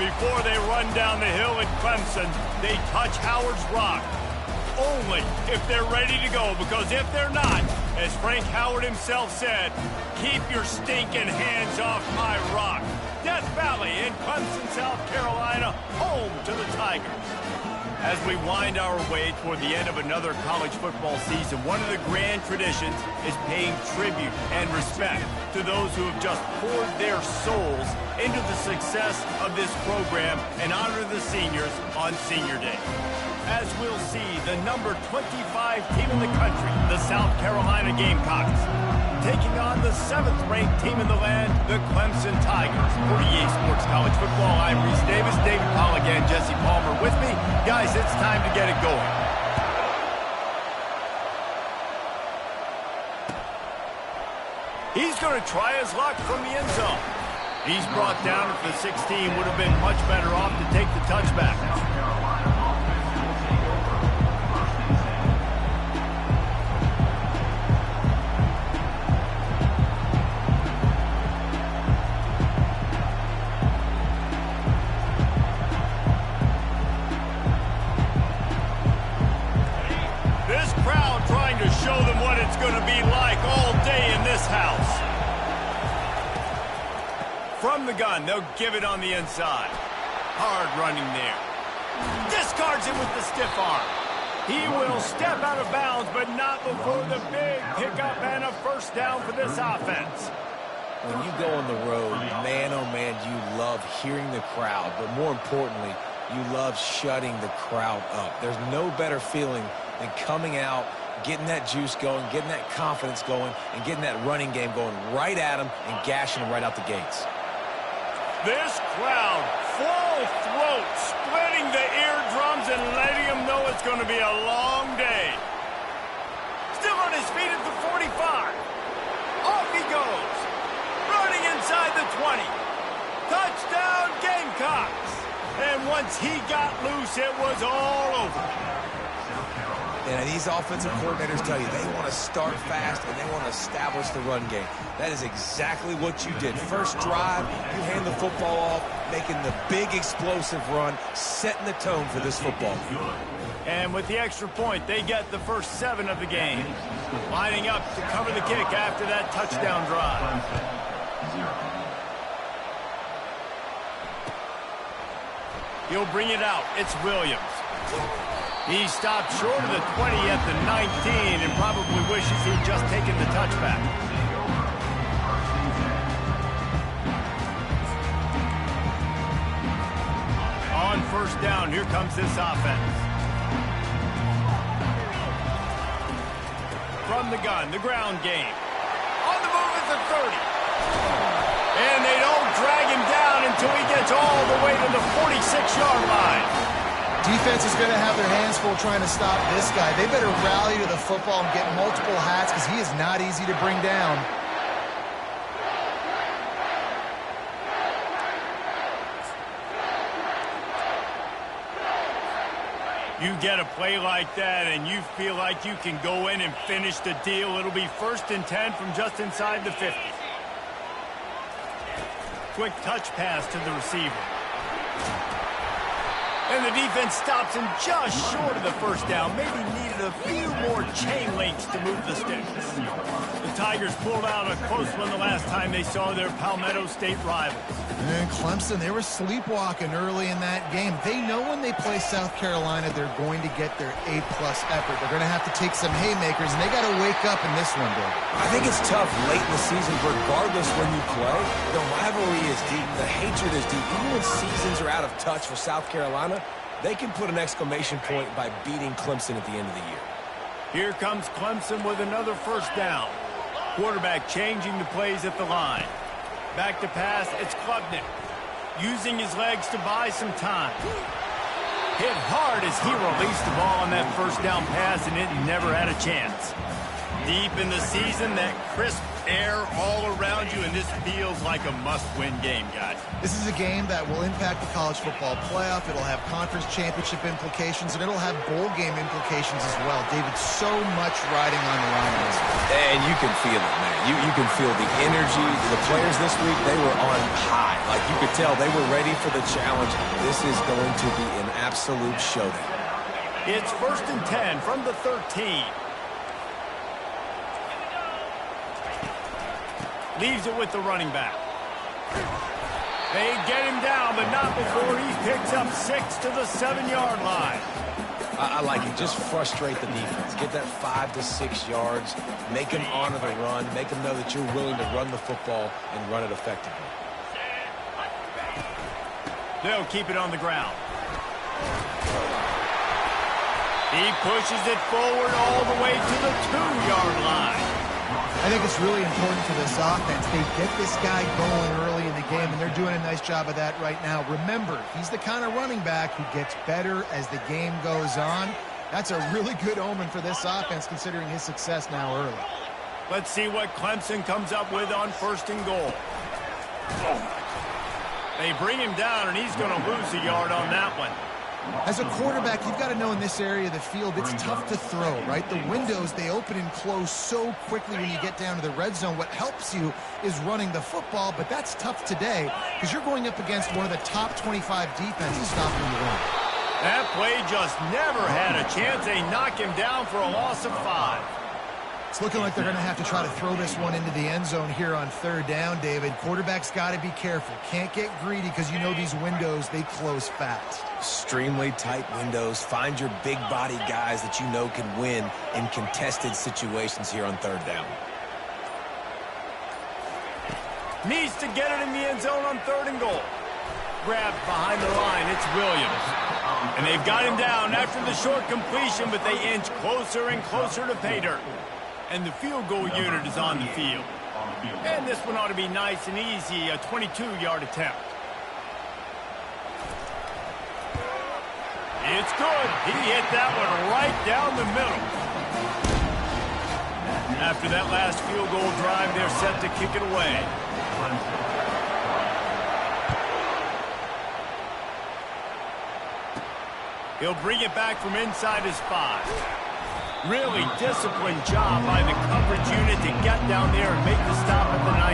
Before they run down the hill at Clemson, they touch Howard's rock. Only if they're ready to go, because if they're not, as Frank Howard himself said, keep your stinking hands off my rock. Death Valley in Clemson, South Carolina, home to the Tigers. As we wind our way toward the end of another college football season, one of the grand traditions is paying tribute and respect to those who have just poured their souls into the success of this program and honor the seniors on Senior Day. As we'll see, the number 25 team in the country, the South Carolina Gamecocks, taking on the 7th-ranked team in the land, the Clemson Tigers. For EA Sports College Football, I'm Reese Davis, David Paul again, Jesse Palmer with me. Guys, it's time to get it going. He's going to try his luck from the end zone. He's brought down at the 16, would have been much better off to take the touchback. Show them what it's going to be like all day in this house. From the gun, they'll give it on the inside. Hard running there. Discards it with the stiff arm. He will step out of bounds, but not before the big pickup and a first down for this offense. When you go on the road, man, oh man, you love hearing the crowd, but more importantly, you love shutting the crowd up. There's no better feeling than coming out, getting that juice going, getting that confidence going, and getting that running game going right at them and gashing them right out the gates. This crowd, full throat, splitting the eardrums and letting them know it's going to be a long day. Still on his feet at the 45. Off he goes. Running inside the 20. Touchdown Gamecocks. And once he got loose, it was all over. And these offensive coordinators tell you they want to start fast and they want to establish the run game. That is exactly what you did. First drive, you hand the football off, making the big explosive run, setting the tone for this football game. And with the extra point, they get the first 7 of the game. Lining up to cover the kick after that touchdown drive. He'll bring it out. It's Williams. He stopped short of the 20 at the 19 and probably wishes he'd just taken the touchback. On first down, here comes this offense. From the gun, the ground game. On the move at the 30. And they don't drag him down until he gets all the way to the 46-yard line. Defense is going to have their hands full trying to stop this guy. They better rally to the football and get multiple hats because he is not easy to bring down. You get a play like that and you feel like you can go in and finish the deal. It'll be 1st and 10 from just inside the 50. Quick touch pass to the receiver. And the defense stops him just short of the first down. Maybe needed a few more chain links to move the sticks. The Tigers pulled out a close one the last time they saw their Palmetto State rivals. And Clemson, they were sleepwalking early in that game. They know when they play South Carolina, they're going to get their A-plus effort. They're going to have to take some haymakers, and they got to wake up in this one, Dave. I think it's tough late in the season, regardless when you play. The rivalry is deep. The hatred is deep. Even when seasons are out of touch for South Carolina, they can put an exclamation point by beating Clemson at the end of the year. Here comes Clemson with another first down. Quarterback changing the plays at the line. Back to pass, it's Klubnik. Using his legs to buy some time. Hit hard as he released the ball on that first down pass, and it never had a chance. Deep in the season, that crisp air all around you, and this feels like a must-win game, guys. This is a game that will impact the college football playoff. It'll have conference championship implications, and it'll have bowl game implications as well. David, so much riding on the line in this one. And you can feel it, man. You can feel the energy. The players this week, they were on high. Like, you could tell they were ready for the challenge. This is going to be an absolute showdown. It's 1st and 10 from the 13. Leaves it with the running back. They get him down, but not before he picks up 6 to the 7-yard line. I like it. Just frustrate the defense. Get that 5 to 6 yards. Make them honor the run. Make them know that you're willing to run the football and run it effectively. They'll keep it on the ground. He pushes it forward all the way to the 2-yard line. I think it's really important for this offense. They get this guy going early in the game, and they're doing a nice job of that right now. Remember, he's the kind of running back who gets better as the game goes on. That's a really good omen for this offense, considering his success now early. Let's see what Clemson comes up with on 1st and goal. They bring him down, and he's going to lose a yard on that one. As a quarterback, you've got to know in this area of the field, it's tough to throw, right? The windows, they open and close so quickly when you get down to the red zone. What helps you is running the football, but that's tough today because you're going up against one of the top 25 defenses stopping the run. That play just never had a chance. They knock him down for a loss of 5. It's looking like they're going to have to try to throw this one into the end zone here on 3rd down, David. Quarterback's got to be careful. Can't get greedy because you know these windows, they close fast. Extremely tight windows. Find your big body guys that you know can win in contested situations here on 3rd down. Needs to get it in the end zone on 3rd and goal. Grabbed behind the line, it's Williams. And they've got him down after the short completion, but they inch closer and closer to pay dirt. And the field goal unit is on the field. And this one ought to be nice and easy, a 22-yard attempt. It's good. He hit that one right down the middle. After that last field goal drive, they're set to kick it away. He'll bring it back from inside his 5. Really disciplined job by the coverage unit to get down there and make the stop at the 19.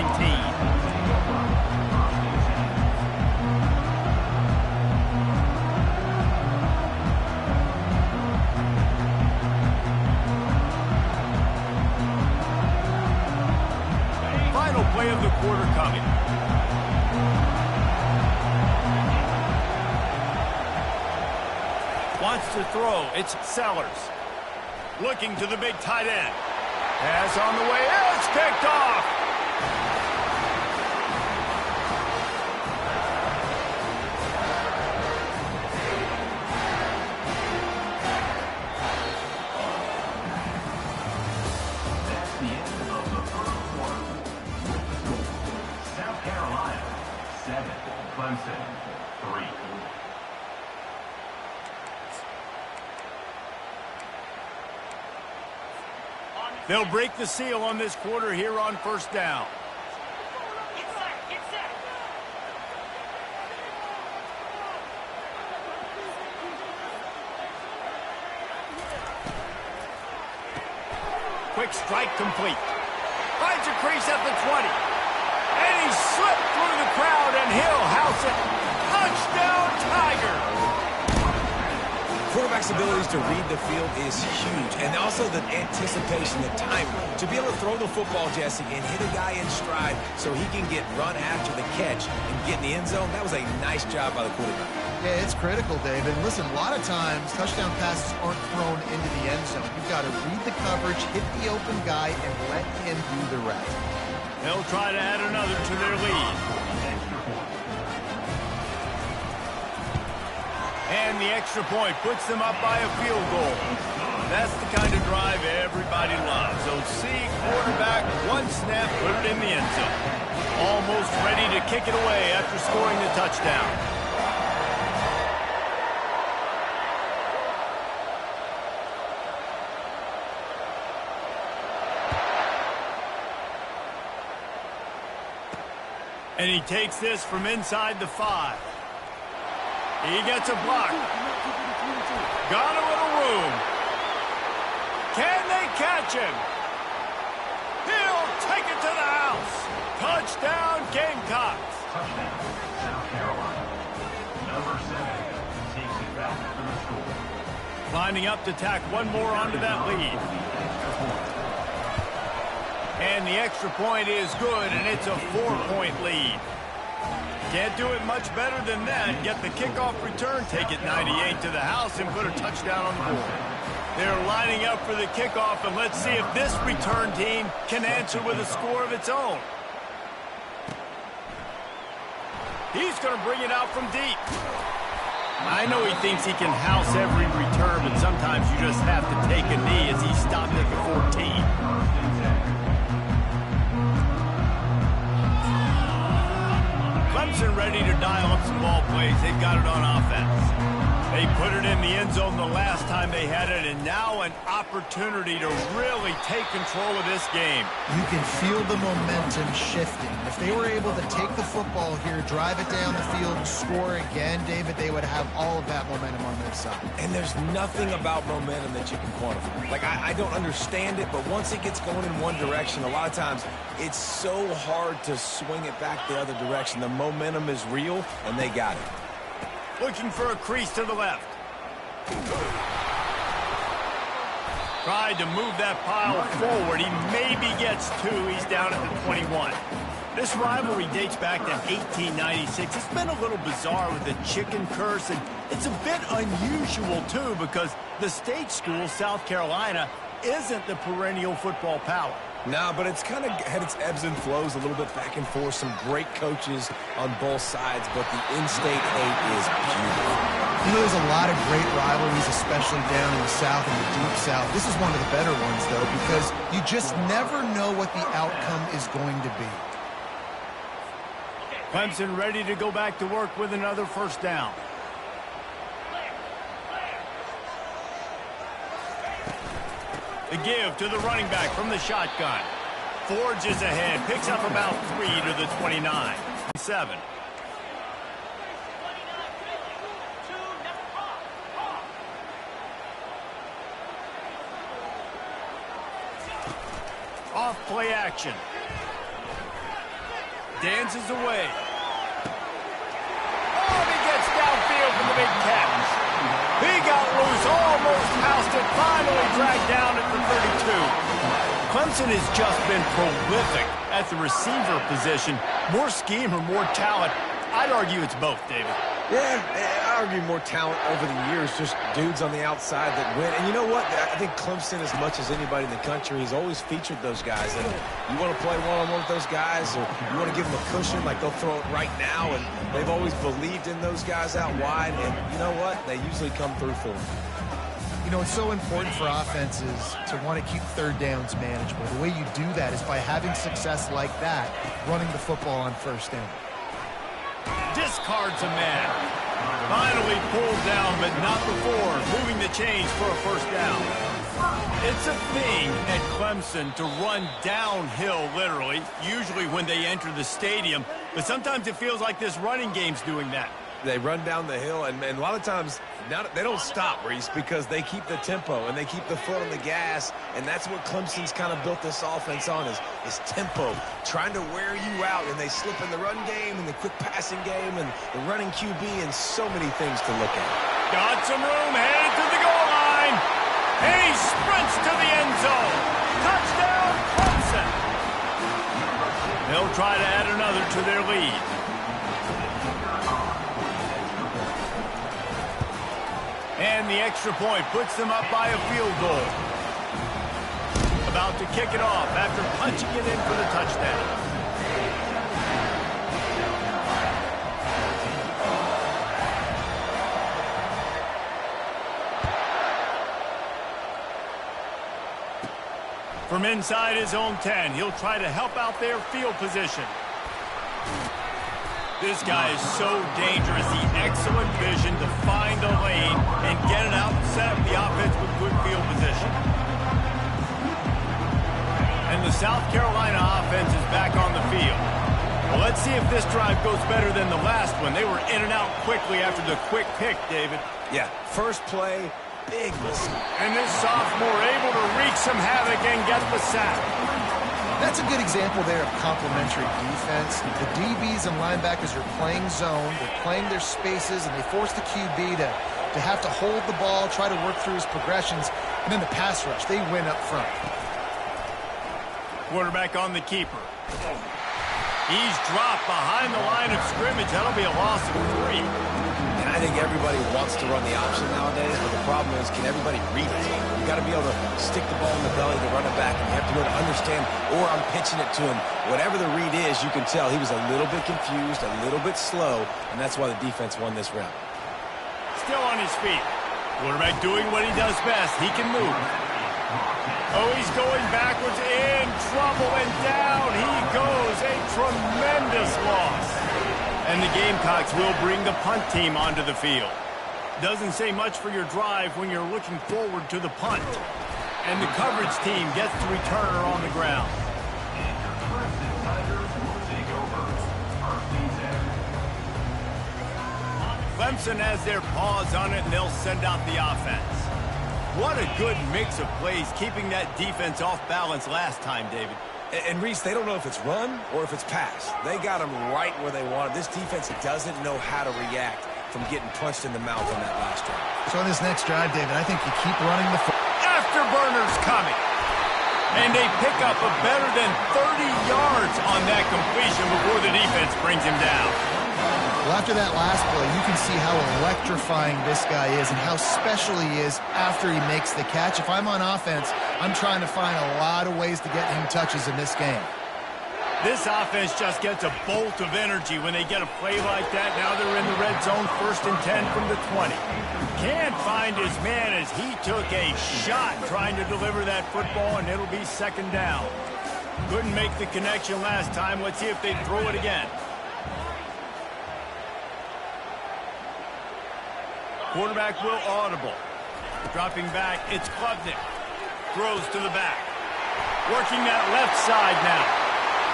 Final play of the quarter coming. Wants to throw. It's Sellers. Looking to the big tight end. Pass on the way. It's picked off. That's the end of the first quarter. South Carolina, 7. Clemson, 3. They'll break the seal on this quarter here on 1st down. Quick strike complete. Finds a crease at the 20. And he slipped through the crowd, and he'll house it. Touchdown, Tiger! Quarterback's abilities to read the field is huge, and also the anticipation, the timing. To be able to throw the football, Jesse, and hit a guy in stride so he can get run after the catch and get in the end zone, that was a nice job by the quarterback. Yeah, it's critical, David. Listen, a lot of times touchdown passes aren't thrown into the end zone. You've got to read the coverage, hit the open guy, and let him do the rest. They'll try to add another to their lead. And the extra point puts them up by a field goal. That's the kind of drive everybody loves. So see quarterback, one snap, put it in the end zone. Almost ready to kick it away after scoring the touchdown. And he takes this from inside the 5. He gets a block. Got a little room. Can they catch him? He'll take it to the house. Touchdown, Gamecocks. Touchdown, South Carolina. Number 7 takes it back for the score. Lining up to tack one more onto that lead. And the extra point is good, and it's a 4-point lead. Can't do it much better than that. Get the kickoff return, take it 98 to the house, and put a touchdown on the board. They're lining up for the kickoff, and let's see if this return team can answer with a score of its own. He's going to bring it out from deep. I know he thinks he can house every return, but sometimes you just have to take a knee as he stopped at the 14. Clemson ready to dial up some ball plays. They've got it on offense. They put it in the end zone the last time they had it, and now an opportunity to really take control of this game. You can feel the momentum shifting. If they were able to take the football here, drive it down the field, and score again, David, they would have all of that momentum on their side. And there's nothing about momentum that you can quantify. Like, I don't understand it, but once it gets going in one direction, a lot of times it's so hard to swing it back the other direction. The momentum is real, and they got it. Looking for a crease to the left. Tried to move that pile forward. He maybe gets 2. He's down at the 21. This rivalry dates back to 1896. It's been a little bizarre with the chicken curse, and it's a bit unusual, too, because the state school, South Carolina, isn't the perennial football power. No, but it's kind of had its ebbs and flows a little bit back and forth. Some great coaches on both sides, but the in-state hate is beautiful. You know, there's a lot of great rivalries, especially down in the South and the Deep South. This is one of the better ones, though, because you just never know what the outcome is going to be. Clemson ready to go back to work with another first down. The give to the running back from the shotgun. Forges ahead, picks up about 3 to the 29. 7. Off play action. Dances away. Oh, he gets downfield from the big catch. He got loose, almost housed it, finally dragged down at the 32. Clemson has just been prolific at the receiver position. More scheme or more talent? I'd argue it's both, David. Yeah, I argue more talent over the years, just dudes on the outside that win. And you know what? I think Clemson, as much as anybody in the country, has always featured those guys. And you want to play one-on-one with those guys, or you want to give them a cushion, like they'll throw it right now. And they've always believed in those guys out wide. And you know what? They usually come through for them. You know, it's so important for offenses to want to keep third downs manageable. The way you do that is by having success like that, running the football on first down. Discards a man. Finally pulled down, but not before moving the chains for a first down. It's a thing at Clemson to run downhill, literally, usually when they enter the stadium. But sometimes it feels like this running game's doing that. They run down the hill, and a lot of times now they don't stop, Reese, because they keep the tempo and they keep the foot on the gas, and that's what Clemson's kind of built this offense on is tempo, trying to wear you out, and they slip in the run game and the quick passing game and the running QB and so many things to look at. Got some room, headed to the goal line, and he sprints to the end zone. Touchdown, Clemson. They'll try to add another to their lead. And the extra point puts them up by a field goal. About to kick it off after punching it in for the touchdown. From inside his own 10, he'll try to help out their field position. This guy is so dangerous. The excellent vision to find a lane and get it out and set up the offense with good field position. And the South Carolina offense is back on the field. Well, let's see if this drive goes better than the last one. They were in and out quickly after the quick pick, David. Yeah, first play, big mistake. And this sophomore able to wreak some havoc and get the sack. That's a good example there of complementary defense. The DBs and linebackers are playing zone, they're playing their spaces, and they force the QB to have to hold the ball, try to work through his progressions, and then the pass rush, they win up front. Quarterback on the keeper. He's dropped behind the line of scrimmage. That'll be a loss of 3. And I think everybody wants to run the option nowadays, but the problem is, can everybody read it? You got to be able to stick the ball in the belly to run it back, and you have to be able to understand, or I'm pitching it to him. Whatever the read is, you can tell he was a little bit confused, a little bit slow, and that's why the defense won this round. Still on his feet. Quarterback doing what he does best. He can move. Oh, he's going backwards, in trouble, and down he goes. A tremendous loss. And the Gamecocks will bring the punt team onto the field. Doesn't say much for your drive when you're looking forward to the punt. And the coverage team gets the returner on the ground. And your Clemson Tigers will take over. Clemson has their paws on it, and they'll send out the offense. What a good mix of plays, keeping that defense off balance last time, David. And Reese, they don't know if it's run or if it's pass. They got them right where they want it. This defense doesn't know how to react from getting punched in the mouth on that last drive. So on this next drive, David, I think you keep running the Afterburner's coming. And they pick up a better than 30 yards on that completion before the defense brings him down. Well, after that last play, you can see how electrifying this guy is and how special he is after he makes the catch. If I'm on offense, I'm trying to find a lot of ways to get him touches in this game. This offense just gets a bolt of energy when they get a play like that. Now they're in the red zone, 1st and 10 from the 20. Can't find his man as he took a shot trying to deliver that football, and it'll be 2nd down. Couldn't make the connection last time. Let's see if they throw it again. Quarterback will audible. Dropping back, it's Klubnik. Throws to the back. Working that left side now.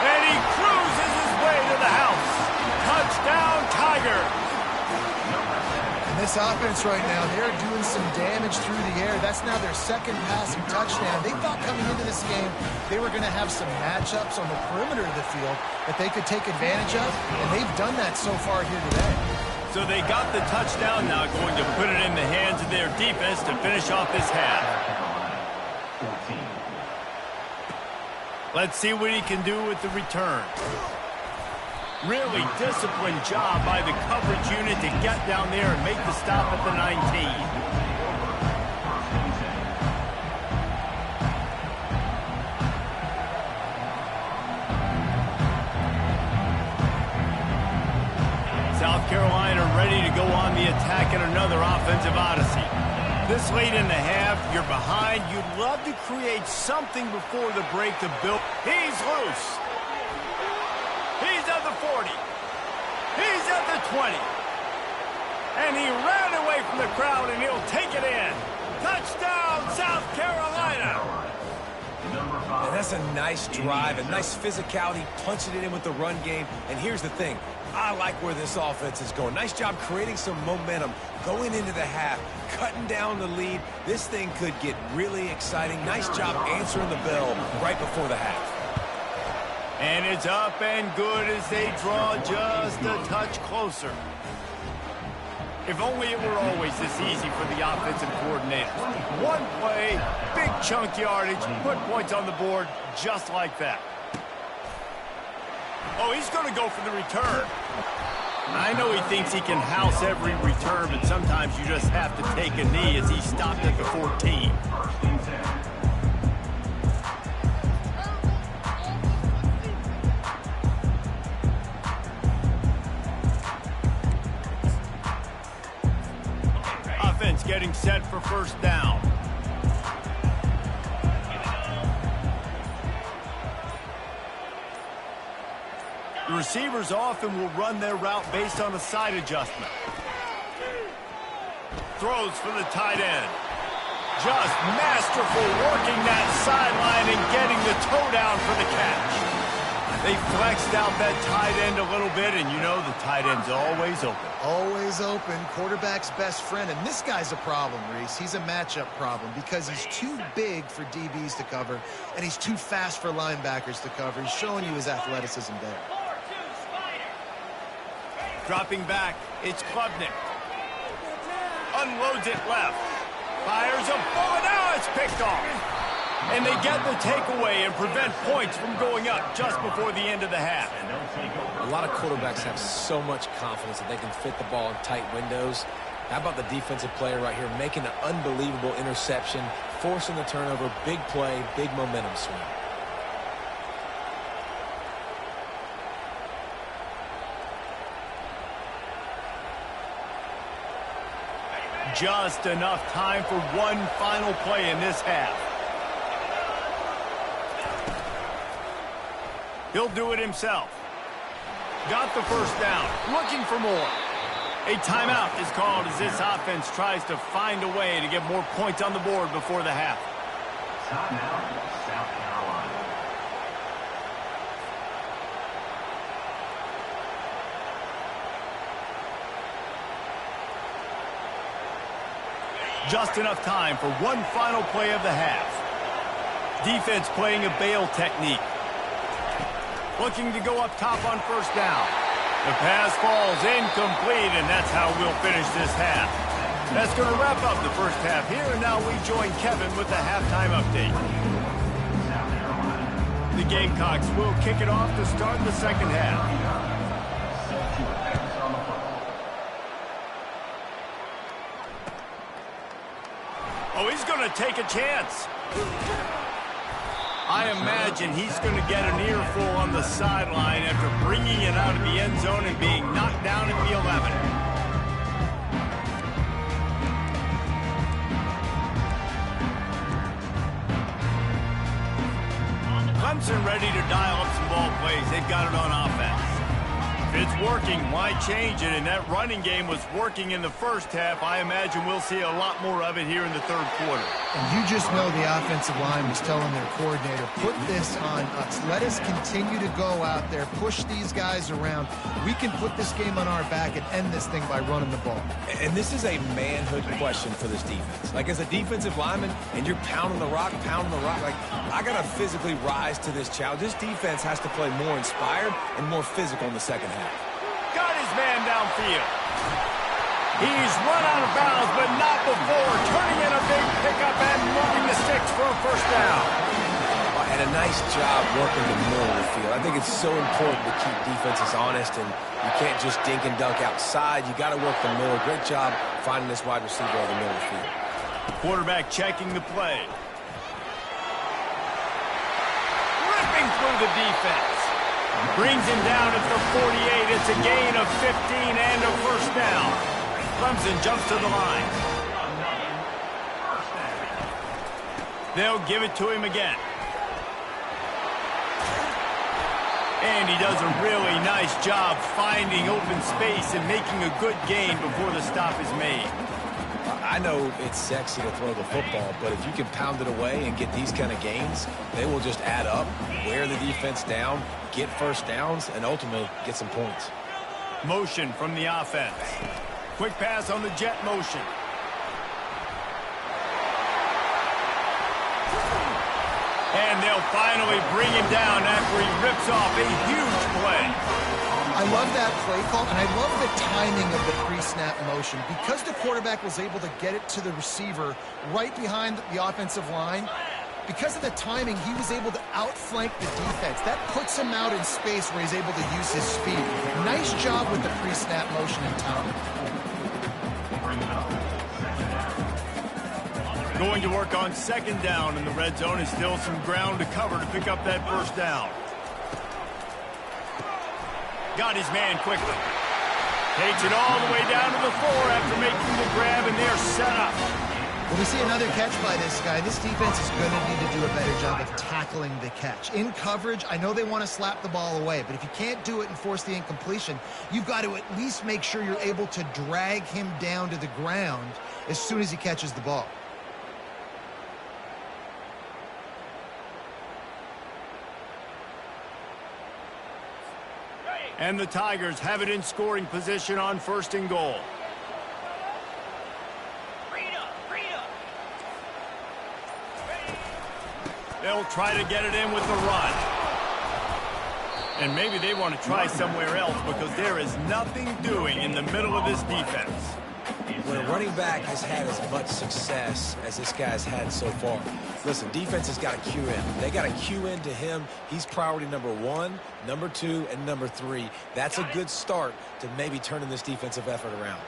And he cruises his way to the house. Touchdown, Tiger. And this offense right now, they're doing some damage through the air. That's now their 2nd passing touchdown. They thought coming into this game they were going to have some matchups on the perimeter of the field that they could take advantage of, and they've done that so far here today. So they got the touchdown, now going to put it in the hands of their defense to finish off this half. Let's see what he can do with the return. Really disciplined job by the coverage unit to get down there and make the stop at the 19. South Carolina ready to go on the attack in another offensive odyssey. This late in the half, you're behind. You'd love to create something before the break to build. He's loose. He's at the 40. He's at the 20. And he ran away from the crowd, and he'll take it in. Touchdown, South Carolina. And that's a nice drive, a nice physicality, punching it in with the run game. And here's the thing. I like where this offense is going. Nice job creating some momentum going into the half, cutting down the lead. This thing could get really exciting. Nice job answering the bell right before the half. And it's up and good as they draw just a touch closer. If only it were always this easy for the offensive coordinators. One play, big chunk yardage, put points on the board just like that. Oh, he's going to go for the return. I know he thinks he can house every return, but sometimes you just have to take a knee as he stopped at the 14. Offense getting set for 1st down. The receivers often will run their route based on a side adjustment. Throws for the tight end. Just masterful working that sideline and getting the toe down for the catch. They flexed out that tight end a little bit, and you know the tight end's always open. Always open, quarterback's best friend. And this guy's a problem, Reese. He's a matchup problem because he's too big for DBs to cover, and he's too fast for linebackers to cover. He's showing you his athleticism there. Dropping back, it's Klubnik. Unloads it left. Fires a bullet. Now it's picked off. And they get the takeaway and prevent points from going up just before the end of the half. A lot of quarterbacks have so much confidence that they can fit the ball in tight windows. How about the defensive player right here making an unbelievable interception, forcing the turnover, big play, big momentum swing. Just enough time for one final play in this half. He'll do it himself. Got the first down. Looking for more. A timeout is called as this offense tries to find a way to get more points on the board before the half. Timeout, South Carolina. Just enough time for one final play of the half. Defense playing a bail technique. Looking to go up top on first down. The pass falls incomplete, and that's how we'll finish this half. That's going to wrap up the first half here, and now we join Kevin with the halftime update. The Gamecocks will kick it off to start the second half. Oh, he's going to take a chance. I imagine he's going to get an earful on the sideline after bringing it out of the end zone and being knocked down at the 11. Clemson ready to dial up some ball plays. They've got it on offense. If it's working, why change it? And that running game was working in the first half. I imagine we'll see a lot more of it here in the third quarter. And you just know the offensive line was telling their coordinator, put this on us. Let us continue to go out there, push these guys around. We can put this game on our back and end this thing by running the ball. And this is a manhood question for this defense. Like, as a defensive lineman, and you're pounding the rock, like, I got to physically rise to this challenge. This defense has to play more inspired and more physical in the second half. Got his man downfield. He's run out of bounds, but not before turning in a big pickup and moving the sticks for a first down. And a nice job working the middle of the field. I think it's so important to keep defenses honest, and you can't just dink and dunk outside. You got to work the middle. Great job finding this wide receiver in the middle of the field. Quarterback checking the play. Ripping through the defense. Brings him down at the 48. It's a gain of 15 and a first down. Clemson jumps to the line. They'll give it to him again. And he does a really nice job finding open space and making a good gain before the stop is made. I know it's sexy to throw the football, but if you can pound it away and get these kind of gains, they will just add up, wear the defense down, get first downs, and ultimately get some points. Motion from the offense. Quick pass on the jet motion. And they'll finally bring him down after he rips off a huge play. I love that play call, and I love the timing of the pre-snap motion. Because the quarterback was able to get it to the receiver right behind the offensive line, because of the timing, he was able to outflank the defense. That puts him out in space where he's able to use his speed. Nice job with the pre-snap motion and timing. Going to work on second down in the red zone. Is still some ground to cover to pick up that first down. Got his man quickly. Takes it all the way down to the 4 after making the grab, and they're set up. When we see another catch by this guy, this defense is going to need to do a better job of tackling the catch. In coverage, I know they want to slap the ball away, but if you can't do it and force the incompletion, you've got to at least make sure you're able to drag him down to the ground as soon as he catches the ball. And the Tigers have it in scoring position on 1st and goal. They'll try to get it in with the run. And maybe they want to try somewhere else because there is nothing doing in the middle of this defense. When a running back has had as much success as this guy's had so far, listen, defense has got to cue in. They got to cue in to him. He's priority number 1, number 2, and number 3. That's a good start to maybe turning this defensive effort around.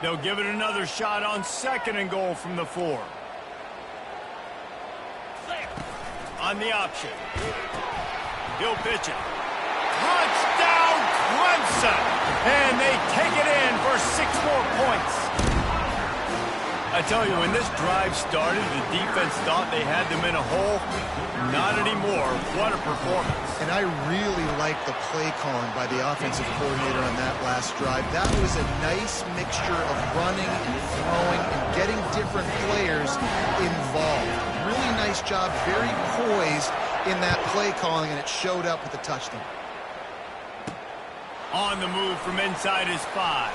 They'll give it another shot on 2nd and goal from the 4. On the option. He'll pitch it. Touchdown, Clemson! And they take it in for 6 more points. I tell you, when this drive started, the defense thought they had them in a hole. Not anymore. What a performance. And I really like the play calling by the offensive coordinator on that last drive. That was a nice mixture of running and throwing and getting different players involved. Really nice job, very poised in that play calling, and it showed up with a touchdown. On the move from inside his 5.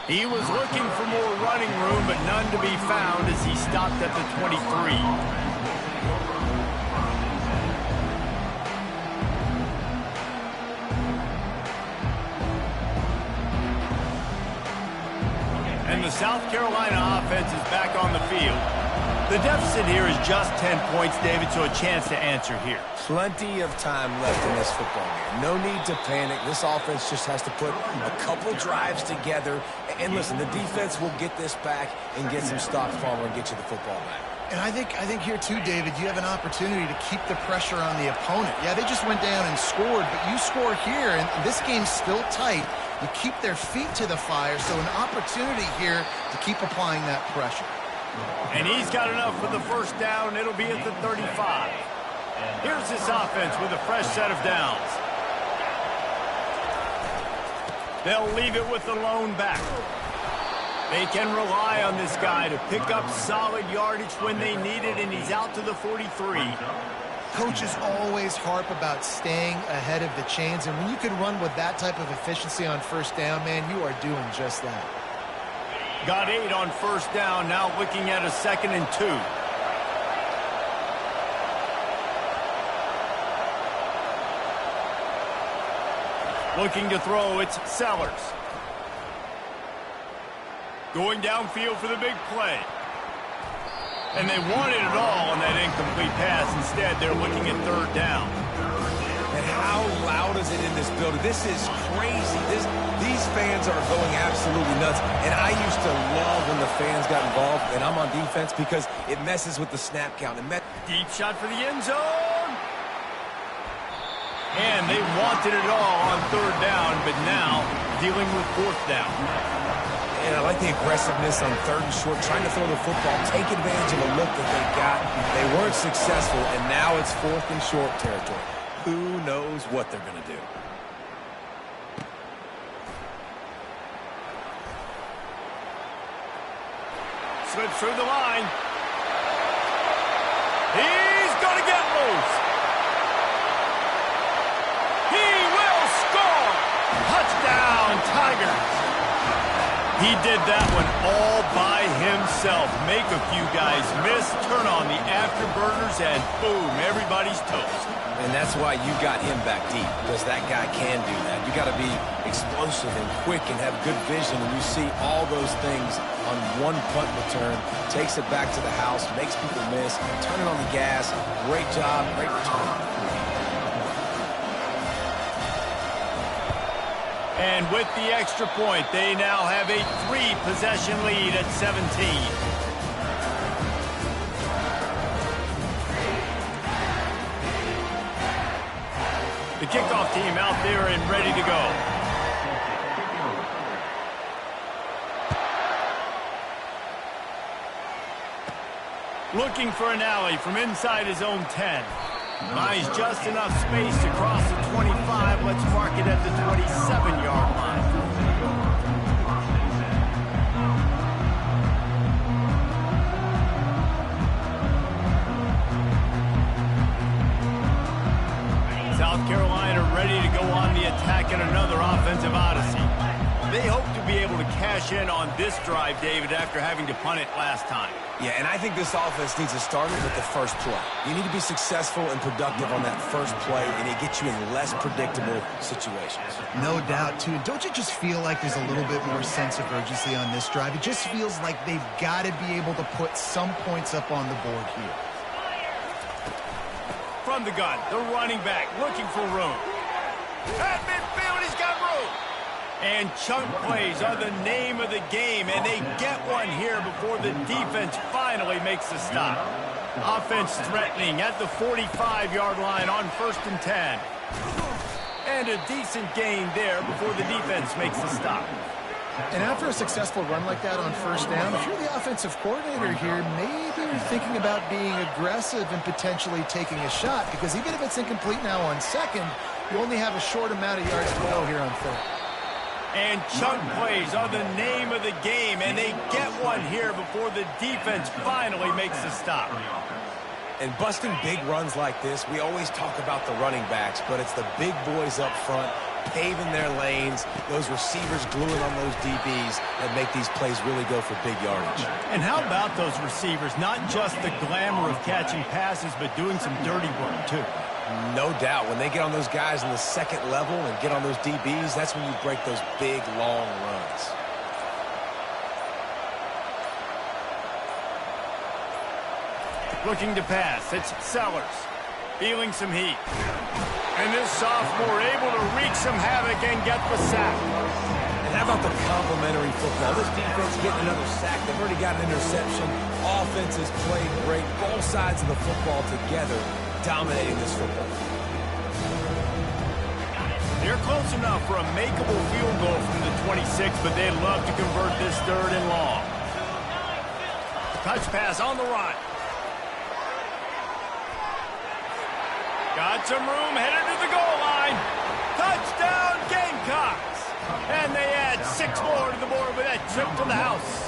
He was looking for more running room, but none to be found as he stopped at the 23. And the South Carolina offense is back on the field. The deficit here is just 10 points, David, so a chance to answer here. Plenty of time left in this football game. No need to panic. This offense just has to put a couple drives together. And listen, the defense will get this back and get some stops from and get you the football back. And I think here too, David, you have an opportunity to keep the pressure on the opponent. Yeah, they just went down and scored, but you score here, and this game's still tight. You keep their feet to the fire, so an opportunity here to keep applying that pressure. And he's got enough for the 1st down. It'll be at the 35. Here's this offense with a fresh set of downs. They'll leave it with the lone back. They can rely on this guy to pick up solid yardage when they need it, and he's out to the 43. Coaches always harp about staying ahead of the chains, and when you can run with that type of efficiency on 1st down, man, you are doing just that. Got 8 on 1st down, now looking at a 2nd and 2. Looking to throw, it's Sellers. Going downfield for the big play. And they wanted it all on that incomplete pass. Instead, they're looking at 3rd down. And how loud is it in this building? This is crazy. These fans are going absolutely nuts. And I used to love when the fans got involved, and I'm on defense because it messes with the snap count. Deep shot for the end zone. And they wanted it all on 3rd down, but now dealing with 4th down. And I like the aggressiveness on 3rd and short, trying to throw the football, take advantage of a look that they got. They weren't successful, and now it's 4th and short territory. Who knows what they're going to do? Slips through the line. He's going to get loose. He will score. Touchdown, Tigers. He did that one all by himself. Make a few guys miss, turn on the afterburners, and boom, everybody's toast. And that's why you got him back deep, because that guy can do that. You got to be explosive and quick and have good vision, and you see all those things on one punt return. Takes it back to the house, makes people miss, turning on the gas. Great job, great return. And with the extra point, they now have a 3-possession lead at 17. The kickoff team out there and ready to go. Looking for an alley from inside his own 10. Buys just enough space to cross the 25. Let's mark it at the 27-yard line. South Carolina ready to go on the attack in another offensive odyssey. They hope to be able to cash in on this drive, David, after having to punt it last time. Yeah, and I think this offense needs to start with the first play. You need to be successful and productive on that first play, and it gets you in less predictable situations. No doubt, too. Don't you just feel like there's a little bit more sense of urgency on this drive? It just feels like they've got to be able to put some points up on the board here. From the gun, the running back looking for room. At midfield, he's got room. And chunk plays are the name of the game, and they get one here before the defense finally makes the stop. Offense threatening at the 45-yard line on 1st and 10. And a decent gain there before the defense makes the stop. And after a successful run like that on 1st down, if you're the offensive coordinator here, maybe you're thinking about being aggressive and potentially taking a shot, because even if it's incomplete now on 2nd, you only have a short amount of yards to go here on 3rd. And chunk plays are the name of the game, and they get one here before the defense finally makes the stop. And busting big runs like this, we always talk about the running backs, but it's the big boys up front, paving their lanes, those receivers gluing on those DBs that make these plays really go for big yardage. And how about those receivers? Not just the glamour of catching passes, but doing some dirty work, too. No doubt. When they get on those guys in the 2nd level and get on those DBs, that's when you break those big, long runs. Looking to pass. It's Sellers. Feeling some heat. And this sophomore able to wreak some havoc and get the sack. And how about the complimentary football? This defense getting another sack. They've already got an interception. Offense has played great. Both sides of the football together, dominating this football. They're close enough for a makeable field goal from the 26, but they'd love to convert this 3rd and long. Touch pass on the run. Got some room, headed to the goal line. Touchdown, Gamecocks. And they add 6 more to the board with that trip to the house.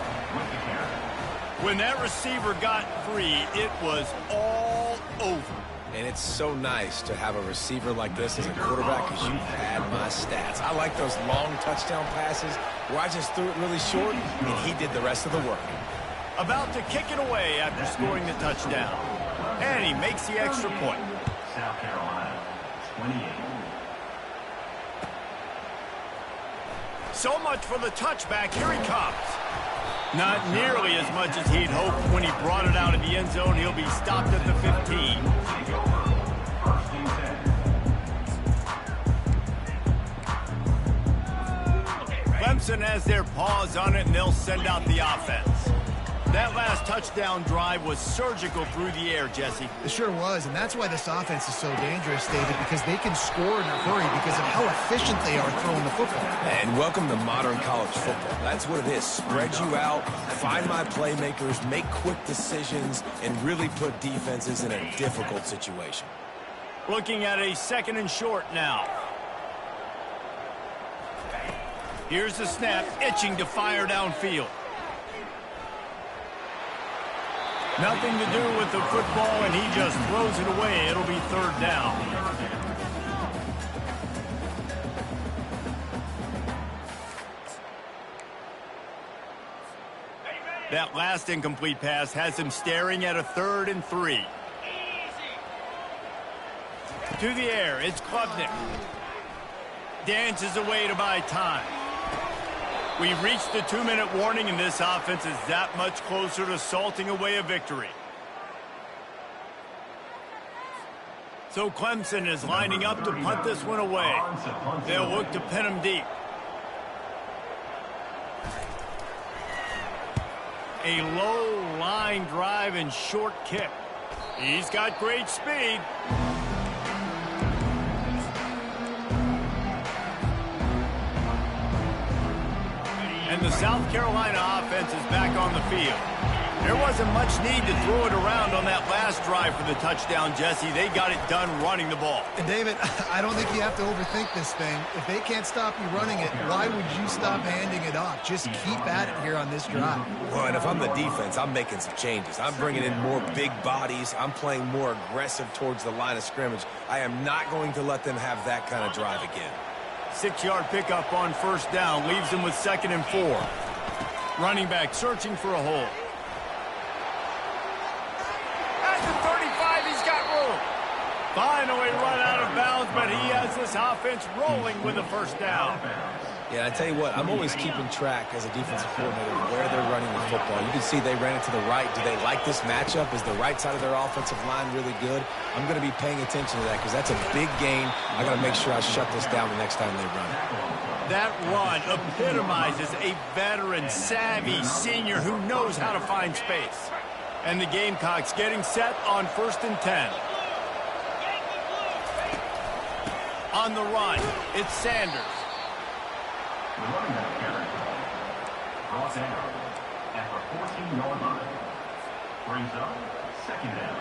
When that receiver got free, it was all over. And it's so nice to have a receiver like this as a quarterback, because you've had my stats. I like those long touchdown passes where I just threw it really short and he did the rest of the work. About to kick it away after scoring the touchdown. And he makes the extra point. South Carolina, 28. So much for the touchback. Here he comes. Not nearly as much as he'd hoped when he brought it out of the end zone. He'll be stopped at the 15. Clemson has their paws on it, and they'll send out the offense. That last touchdown drive was surgical through the air, Jesse. It sure was, and that's why this offense is so dangerous, David, because they can score in a hurry because of how efficient they are throwing the football. And welcome to modern college football. That's what it is. Spread you out, find my playmakers, make quick decisions, and really put defenses in a difficult situation. Looking at a 2nd and short now. Here's the snap, itching to fire downfield. Nothing to do with the football, and he just throws it away. It'll be 3rd down. That last incomplete pass has him staring at a 3rd and 3. To the air, it's Klubnik. Dances away to buy time. We've reached the 2-minute warning, and this offense is that much closer to salting away a victory. So Clemson is lining up to punt this one away. They'll look to pin him deep. A low line drive and short kick. He's got great speed. And the South Carolina offense is back on the field. There wasn't much need to throw it around on that last drive for the touchdown, Jesse. They got it done running the ball. And David, I don't think you have to overthink this thing. If they can't stop you running it, why would you stop handing it off? Just keep at it here on this drive. Well, and if I'm the defense, I'm making some changes. I'm bringing in more big bodies. I'm playing more aggressive towards the line of scrimmage. I am not going to let them have that kind of drive again. 6-yard pickup on first down leaves them with 2nd and 4. Running back searching for a hole. At the 35, he's got room. Finally run out of bounds, but he has this offense rolling with a first down. Yeah, I tell you what, I'm always keeping track as a defensive coordinator of where they're running the football. You can see they ran it to the right. Do they like this matchup? Is the right side of their offensive line really good? I'm going to be paying attention to that because that's a big gain. I got to make sure I shut this down the next time they run it. That run epitomizes a veteran, savvy senior who knows how to find space. And the Gamecocks getting set on 1st and 10. On the run, it's Sanders. The running back carry. Draws out at the 14-yard line. Brings up 2nd down.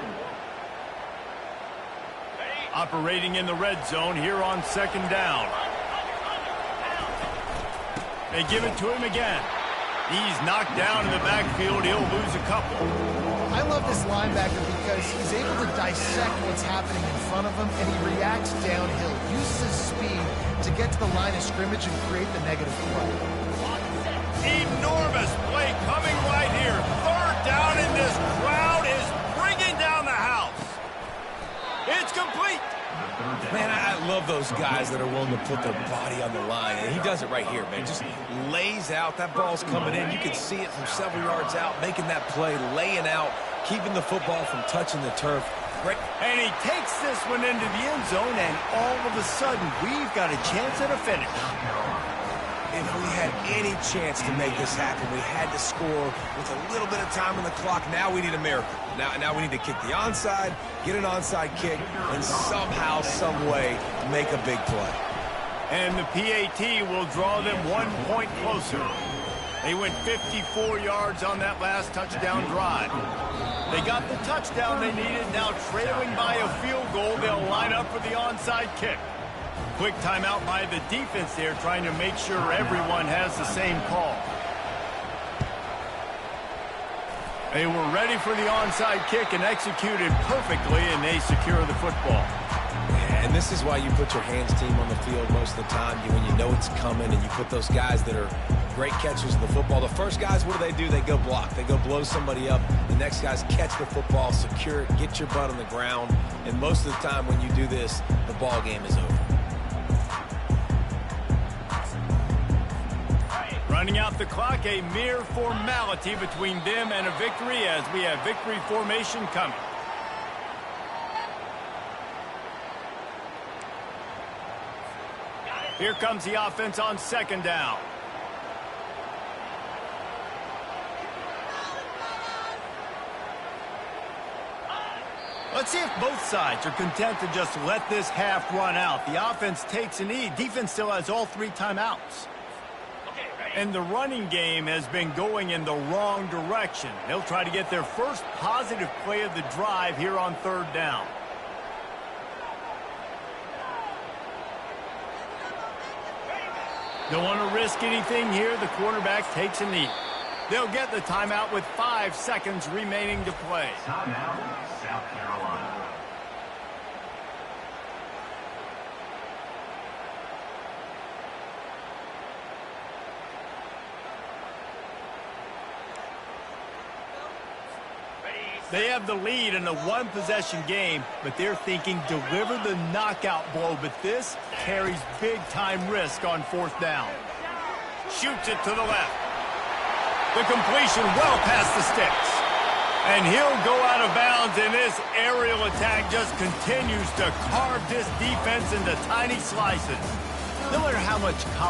Operating in the red zone here on 2nd down. They give it to him again. He's knocked down in the backfield. He'll lose a couple. I love this linebacker because he's able to dissect what's happening in front of him, and he reacts downhill, uses his speed to get to the line of scrimmage and create the negative play. Enormous play coming right here. 3rd down, and this crowd is bringing down the house. It's complete. Man, I love those guys that are willing to put their body on the line. And he does it right here, man. Just lays out. That ball's coming in. You can see it from several yards out, making that play, laying out, keeping the football from touching the turf. Great. And he takes this one into the end zone, and all of a sudden, we've got a chance at a finish. If we had any chance to make this happen, we had to score with a little bit of time on the clock. Now we need a miracle. Now we need to kick the onside, get an onside kick, and somehow, some way, make a big play. And the PAT will draw them 1 point closer. They went 54 yards on that last touchdown drive. They got the touchdown they needed. Now trailing by a field goal, they'll line up for the onside kick. Quick timeout by the defense there, trying to make sure everyone has the same call. They were ready for the onside kick and executed perfectly, and they secure the football. And this is why you put your hands team on the field most of the time. When you know it's coming, and you put those guys that are great catchers of the football. The first guys, what do? They go block. They go blow somebody up. The next guys catch the football, secure it, get your butt on the ground. And most of the time when you do this, the ball game is over. Running out the clock, a mere formality between them and a victory as we have victory formation coming. Here comes the offense on 2nd down. Let's see if both sides are content to just let this half run out. The offense takes a knee. Defense still has all 3 timeouts. And the running game has been going in the wrong direction. They'll try to get their first positive play of the drive here on 3rd down. Don't want to risk anything here. The quarterback takes a knee. They'll get the timeout with 5 seconds remaining to play. Timeout, South Carolina. They have the lead in a 1-possession game, but they're thinking deliver the knockout blow. But this carries big-time risk on 4th down. Shoots it to the left. The completion well past the sticks. And he'll go out of bounds, and this aerial attack just continues to carve this defense into tiny slices. No matter how much college